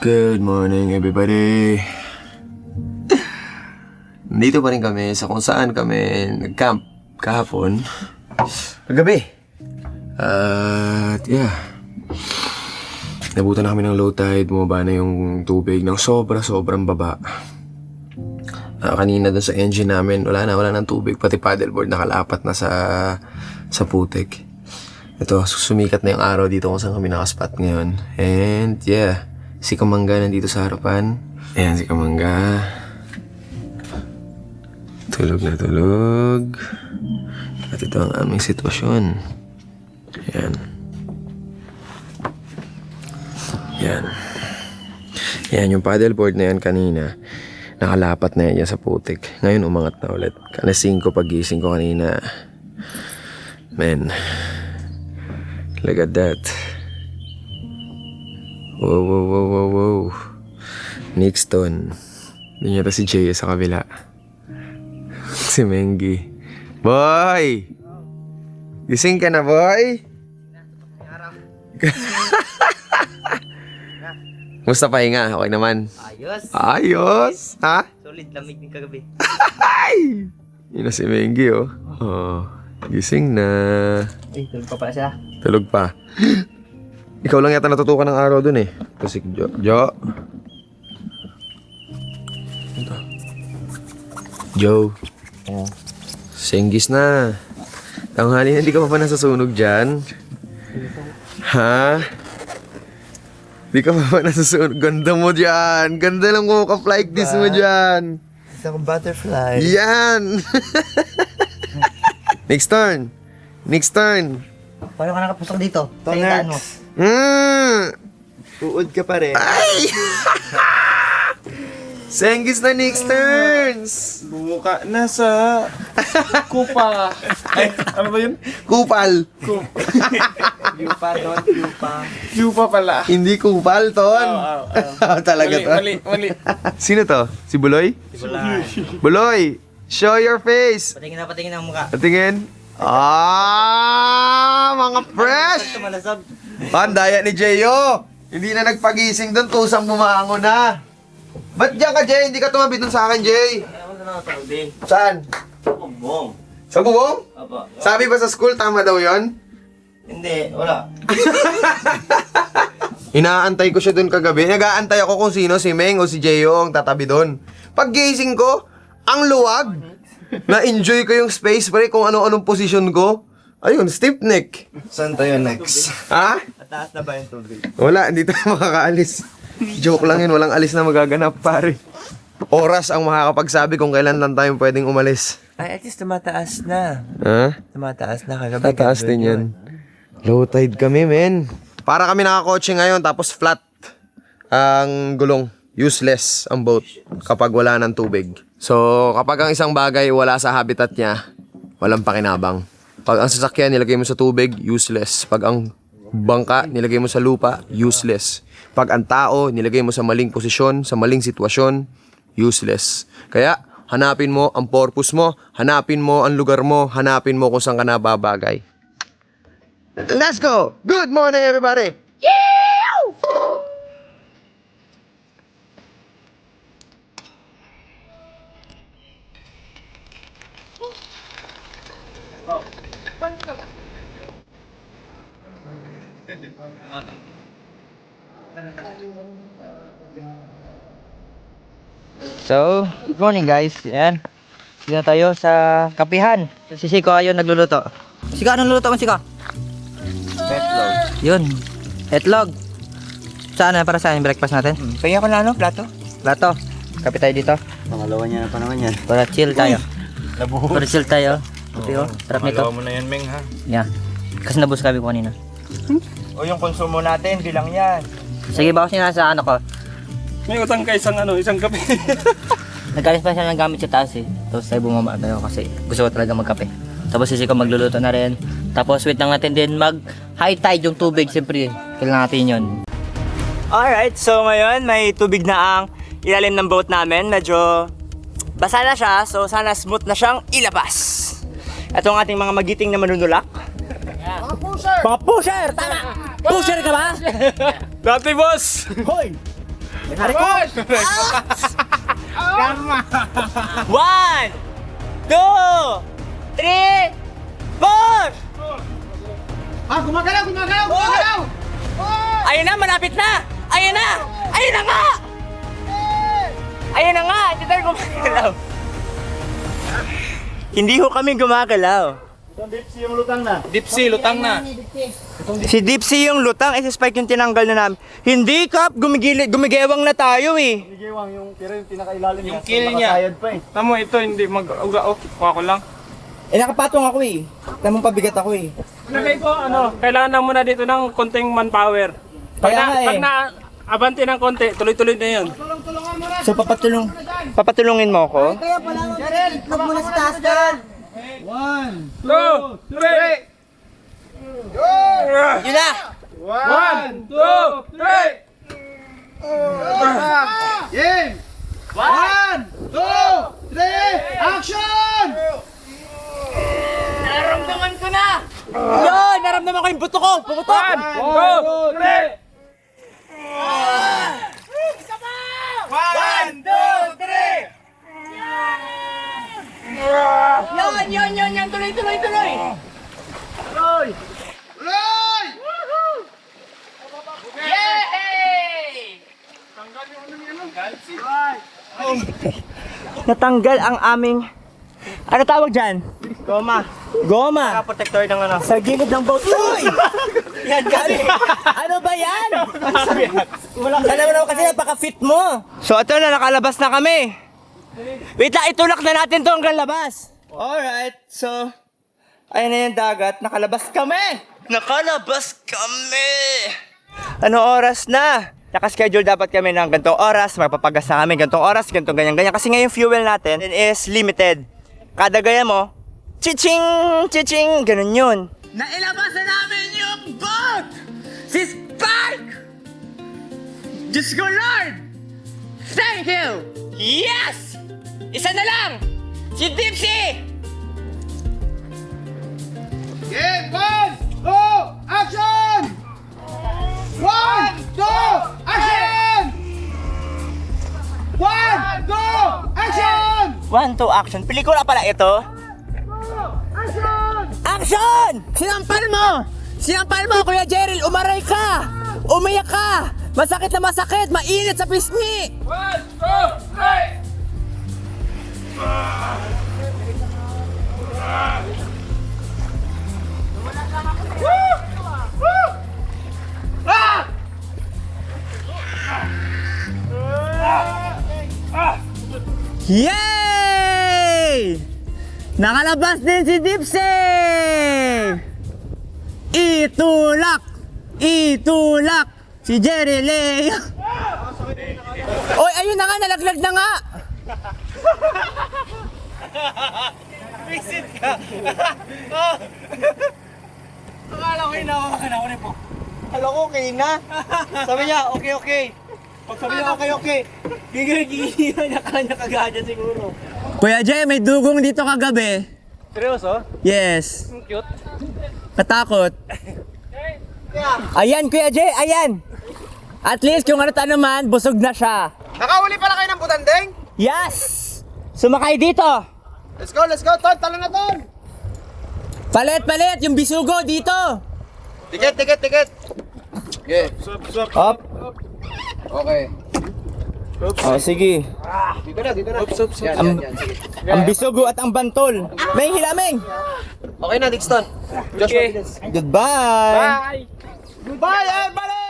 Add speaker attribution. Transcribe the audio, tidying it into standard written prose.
Speaker 1: Good morning, everybody. Nandito pa rin kami sa kung saan kami nag-camp kahapon. Kagabi. At yeah. Nabutan na kami ng low tide. Bumaba na yung tubig ng sobrang baba. Kanina dun sa engine namin, wala ng tubig. Pati paddleboard nakalapat na sa putik. Ito, sumikat na yung araw dito kung saan kami nakaspot ngayon. And yeah. Si Kamangga nandito sa harapan. Ayan si Kamangga. Tulog na tulog. At ito ang aming sitwasyon. Ayan. Ayan. Ayan yung paddleboard na yan kanina. Nakalapat na yan sa putik. Ngayon umangat na ulit. Alas 5 pagising ko kanina. Man. Look at that. Wow. Nixton. Doon yata si Jay sa kabila. Si Mengi. Boy! Gising ka na, boy? Musta pahinga? Okay naman? Ayos! Ha?
Speaker 2: Solid lamig din kagabi.
Speaker 1: Ay! Yun na si Mengi, oh. Oh, gising na.
Speaker 2: Tulog pa pala siya.
Speaker 1: Tulog pa. Ikaw lang yata natutukan ng araw dun eh. Kasi Jo. Ito. Joe. Senggis na. Tanghali na, hindi ka pa nasasunog dyan? Ha? Hindi ka pa nasasunog? Ganda mo dyan. Ganda lang mo ka-flight this mo dyan.
Speaker 2: Isang butterfly.
Speaker 1: Yan. Next turn.
Speaker 2: Paano ka nakapusok dito?
Speaker 3: Tonex.
Speaker 2: Mo.
Speaker 3: Uod ka pa rin.
Speaker 1: Ay! Senggis na next turns!
Speaker 3: Bumuka na sa kupa. Ay, ano ba yun?
Speaker 1: Kupal!
Speaker 2: Yupa doon, yupa.
Speaker 3: Yupa pala.
Speaker 1: Hindi kupal, Ton! Talaga to?
Speaker 3: Mali.
Speaker 1: Sino to? Si Buloy?
Speaker 2: Bulay.
Speaker 1: Buloy! Show your face!
Speaker 2: Patingin ang mukha.
Speaker 1: Tingin. Mga fresh!
Speaker 2: Malasag.
Speaker 1: Ang daya ni Jeyo! Hindi na nagpagising doon, tusang bumango na. Ba't diyan ka, Jay? Hindi ka tumabi doon sa akin, Jay.
Speaker 2: Ako na nakatawag din.
Speaker 1: Saan?
Speaker 2: Bumbong.
Speaker 1: Sa bubong?
Speaker 2: Apa.
Speaker 1: Sabi ba sa school, tama daw yon?
Speaker 2: Hindi, wala.
Speaker 1: Inaantay ko siya doon kagabi. Nag-aantay ako kung sino, si Meng o si Jeyo ang tatabi doon. Pag gising ko, ang luwag. Na-enjoy ko yung space, pre, kung ano-anong posisyon ko. Ayun, stiff neck.
Speaker 3: Saan tayo next?
Speaker 1: Ha?
Speaker 2: Taas na ba yung tubig?
Speaker 1: Wala, hindi tayo makakaalis. Joke lang yun, walang alis na magaganap, pare. Oras ang makakapagsabi kung kailan lang tayo pwedeng umalis.
Speaker 2: Ay, at least tumataas na.
Speaker 1: Ha?
Speaker 2: Tumataas na kagabi.
Speaker 1: Tataas din yan. Low tide kami, men. Para kami nakakotse ngayon, tapos flat ang gulong. Useless ang boat kapag wala ng tubig. So, kapag ang isang bagay wala sa habitat niya, walang pakinabang. Pag ang sasakyan nilagay mo sa tubig, useless. Pag ang bangka nilagay mo sa lupa, useless. Pag ang tao nilagay mo sa maling posisyon, sa maling sitwasyon, useless. Kaya, hanapin mo ang purpose mo, hanapin mo ang lugar mo, hanapin mo kung saan ka nababagay. Let's go! Good morning, everybody!
Speaker 2: So, good morning guys. Yan. Dito na tayo sa kapihan. Si Siko ayun nagluluto. Siko, anong luluto mo, Siko?
Speaker 3: Betlog.
Speaker 2: Yun. Etlog. Saan na? Para saan yung breakfast natin?
Speaker 3: Kaya ko na ano, plato?
Speaker 2: Plato. Kape tayo dito.
Speaker 3: Pangalawa niya na pa naman yan.
Speaker 2: Para chill tayo.
Speaker 3: Nabuhos.
Speaker 2: Para chill tayo. Ito yun. Sarap nito.
Speaker 3: mo na yan, Meng, ha?
Speaker 2: Yeah. Kasi nabus kami ko kanina.
Speaker 3: O yung konsumo natin, bilang yan.
Speaker 2: Sige, bawas niya na sa ano ko.
Speaker 3: May utang ka isang kape.
Speaker 2: Nag-alis pa siya ng gamit sa taas eh. Tapos tayo bumaba tayo kasi gusto ko talaga magkape. Tapos si Siko magluluto na rin. Tapos wait lang natin din mag high tide yung tubig. Siyempre, kailangan natin yun. Alright, so ngayon may tubig na ang ilalim ng boat namin. Medyo basa na siya, so sana smooth na siyang ilabas. Ito ang ating mga magiting na manunulak. Mga pusher! Mga pusher! Tama! Pusher ka ba?
Speaker 3: Dati, boss!
Speaker 2: Hoy! One, two, three, four!
Speaker 3: Gumagalaw!
Speaker 2: Ayun na, malapit na! Ayun na! Ayun na nga! Ayun na nga! Hindi tayo gumagalaw. Hindi ho kami gumagalaw.
Speaker 3: Dipsy, lutang na.
Speaker 2: Si Dipsy yung lutang, si Spike yung tinanggal na namin. Hindi, Kap! Gumigewang na tayo eh.
Speaker 3: Yung pinakailalim
Speaker 4: Yung kill niya. Tamo ito, hindi mag-uga. Kuha ko lang.
Speaker 2: Nakapatong ako eh. Tamang pabigat ako eh.
Speaker 4: Lagay ko, kailangan na muna dito ng konting manpower.
Speaker 2: Kaya nga eh.
Speaker 4: Pag na-abante ng konti, tuloy-tuloy na yun.
Speaker 2: So papatulungin mo ako?
Speaker 4: Two, three!
Speaker 2: Yun na!
Speaker 4: 1, 2, 3!
Speaker 3: Game! 1, 2, 3, action!
Speaker 2: Naramdaman ko na! Yun! Naramdaman ko yung buto ko! Pumutok!
Speaker 4: 1, 2, 3!
Speaker 2: 1, 2, 3! Yan! Tuloy! Natanggal ang aming... Ano tawag dyan? Goma.
Speaker 4: Protector ng ano.
Speaker 2: Sa gilid ng boat. Uy! Yan galing. Ano ba yan? Alam mo naman kasi napaka-fit mo. So ito na, nakalabas na kami. Wait lang, itulak na natin to hanggang labas. Alright, so... Ayun na yung dagat, nakalabas kami! Ano oras na? Nakaschedule dapat kami ng gantong oras, magpapagas na kami gantong oras, gantong ganyan. Kasi ngayon fuel natin is limited. Kada gaya mo, chiching, ganun yun. Nailabas na namin yung boat! Si Spike! Diyos ko Lord! Thank you! Yes! Isa na lang! Si Dipsy!
Speaker 3: Game! 1, 2, action! 1, 2, action! 1, 2, action!
Speaker 2: 1, 2, action. Pelikula pala ito. Action! Sinampal mo, Kuya Jerry. Umaray ka! Umiyak ka! Masakit na masakit! Mainit sa pisngi!
Speaker 4: 1, 2, 3!
Speaker 2: Yay! Nakalabas din si Dipsy! Itulak! Si Jerry Leo! Oy, ayun na nga, nalaglag na nga! Visit ka! Akala ko hinawakan ako po. Akala ko okay na. Sabi niya, okay. Pag sabi niya, okay. Gigil niya kanya kagad siguro. Kuya Jay, may dugong dito kagabi.
Speaker 4: Seryoso?
Speaker 2: Yes.
Speaker 4: Cute.
Speaker 2: Katakot. Ayan, Kuya Jay, ayan. At least kung ano naman, busog na siya.
Speaker 1: Nakahuli pala kayo ng butandeng?
Speaker 2: Yes! Sumakay dito.
Speaker 1: Let's go, Ton! Talo na, Ton!
Speaker 2: Palit, yung bisugo dito.
Speaker 1: Tiket! Okay.
Speaker 2: Up.
Speaker 1: Okay.
Speaker 2: Oh, sige.
Speaker 1: Dito na. Yan, sige.
Speaker 2: Ang bisugo at ang bantol. May hilameng.
Speaker 1: Okay na, Dixon. Joshua Piles.
Speaker 2: Goodbye.
Speaker 4: Bye!
Speaker 2: Goodbye, everybody!